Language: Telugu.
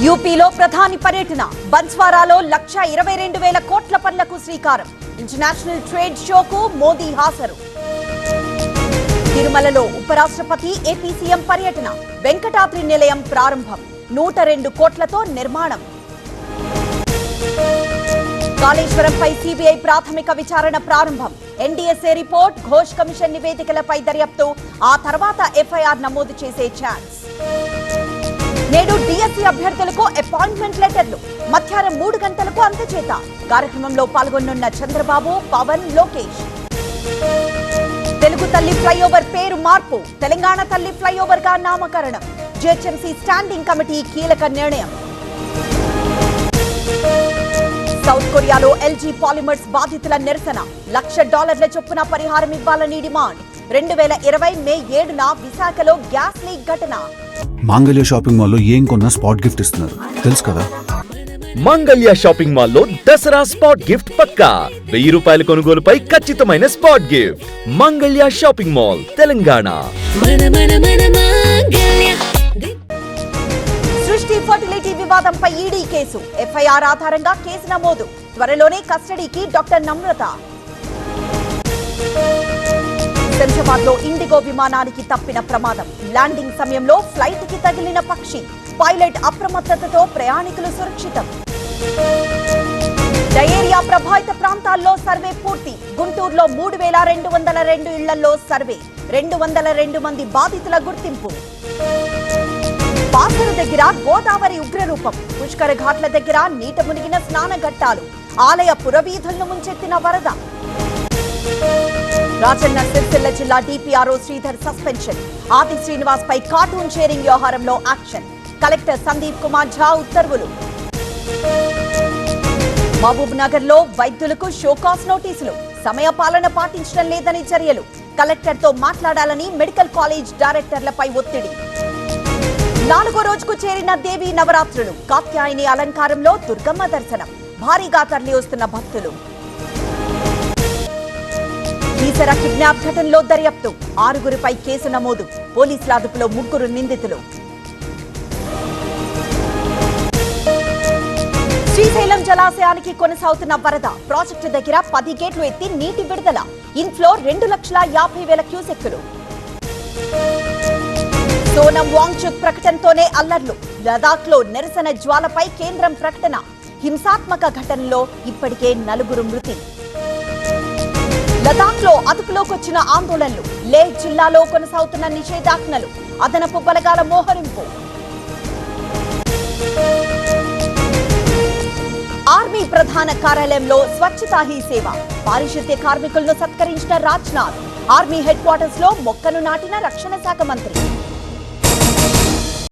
యూపీలో ప్రధాని పర్యటన బన్స్వారాలో 1,22,000 కోట్ల పనులకు శ్రీకారం. ఇంటర్నేషనల్ ట్రేడ్ షోకు మోదీ హాజరు. తిరుమలలో ఉపరాష్ట్రపతి ఏపీ సీఎం పర్యటన. వెంకటాద్రి నిలయం ప్రారంభం. 102 కోట్లతో నిర్మాణం. కాళేశ్వరంపై సీబీఐ ప్రాథమిక విచారణ ప్రారంభం. ఎన్డీఎస్ఏ రిపోర్ట్, ఘోష్ కమిషన్ నివేదికలపై దర్యాప్తు, ఆ తర్వాత ఎఫ్ఐఆర్ నమోదు చేసే ఛాన్స్. నేడు డిఎస్సీ అభ్యర్థులకు అపాయింట్మెంట్ లెటర్లు. మధ్యాహ్నం 3 గంటలకు అందజేత. కార్యక్రమంలో పాల్గొనున్న చంద్రబాబు, పవన్, లోకేష్. తెలుగు తల్లి ఫ్లైఓవర్ పేరు మార్పు. తెలంగాణ తల్లి ఫ్లైఓవర్ గా నామకరణం. జీహెచ్ఎంసీ స్టాండింగ్ కమిటీ కీలక నిర్ణయం. సౌత్ కొరియాలో ఎల్జీ పాలిమర్స్ బాధితుల నిరసన. $1,00,000 చొప్పున పరిహారం ఇవ్వాలని డిమాండ్. 2020 మే 7న విశాఖలో గ్యాస్ లీక్ ఘటన. మంగళ్య షాపింగ్ మాల్లో ఏం కొన్నా స్పాట్ గిఫ్ట్ ఇస్తున్నారు తెలుసు కదా. మంగళ్య షాపింగ్ మాల్లో దసరా స్పాట్ గిఫ్ట్ పక్కా. ₹1000 కొనుగోలుపై ఖచ్చితమైన spot gift. Mangalya shopping mall, Telangana. సృష్టి ఫర్టిలిటీ వివాదంపై ఈడీ కేసు. ఎఫ్ఐఆర్ ఆధారంగా కేసు నమోదు. త్వరలోనే కస్టడీకి డాక్టర్ నమ్రత. శంషాబాద్ లో ఇండిగో విమానానికి తప్పిన ప్రమాదం. ల్యాండింగ్ సమయంలో ఫ్లైట్ కి తగిలిన పక్షి. పైలట్ అప్రమత్తతతో ప్రయాణికులు సురక్షితం. డయేరియా ప్రభావిత ప్రాంతాల్లో సర్వే పూర్తి. గుంటూరులో 3,202 ఇళ్లలో సర్వే. 202 మంది బాధితుల గుర్తింపు. పాసర దగ్గర గోదావరి ఉగ్రరూపం. పుష్కర ఘాట్ల దగ్గర నీట మునిగిన స్నానఘట్టాలు. ఆలయ పురవీధులను ముంచెత్తిన వరద. రాజన్న సిరిసిల్ల జిల్లా డిపిఆర్ఓ శ్రీధర్ సస్పెన్షన్. ఆది శ్రీనివాస్ పై కార్టూన్ షేరింగ్ వ్యవహారంలో యాక్షన్. కలెక్టర్ సందీప్ కుమార్ ఝా ఉత్తర్వులు. మహబూబ్ నగర్ లో వైద్యులకు షోకాస్ నోటీసులు. సమయపాలన పాటించడం లేదని చర్యలు. కలెక్టర్ తో మాట్లాడాలని మెడికల్ కాలేజ్ డైరెక్టర్లపై ఒత్తిడి. 4వ రోజుకు చేరిన దేవీ నవరాత్రులు. కాత్యాయని అలంకారంలో దుర్గమ్మ దర్శనం. భారీగా తరలి వస్తున్న భక్తులు. ఈసర కిడ్నాప్ ఘటనలో దర్యాప్తు. 6గురిపై కేసు నమోదు. పోలీసుల అదుపులో 3 నిందితులు. శ్రీశైలం జలాశయానికి కొనసాగుతున్న వరద. ప్రాజెక్టు దగ్గర 10 గేట్లు ఎత్తి నీటి విడుదల. ఇన్ఫ్లో 2,50,000 క్యూసెక్కులు. సోనం వాంగ్చుక్ ప్రకటనతోనే అల్లర్లు. లదాఖ్ లో నిరసన జ్వాలపై కేంద్రం ప్రకటన. హింసాత్మక ఘటనలో ఇప్పటికే 4 మృతి. లదాఖ్ లో అదుపులోకొచ్చిన ఆందోళనలు. లేహ్ జిల్లాలో కొనసాగుతున్న నిషేధాజ్ఞలు. అదనపు బలగాల మోహరింపు. ఆర్మీ ప్రధాన కార్యాలయంలో స్వచ్ఛతా హీ సేవ. పారిశుద్ధ్య కార్మికులను సత్కరించిన రాజ్నాథ్. ఆర్మీ హెడ్ క్వార్టర్స్ లో మొక్కను నాటిన రక్షణ శాఖ మంత్రి.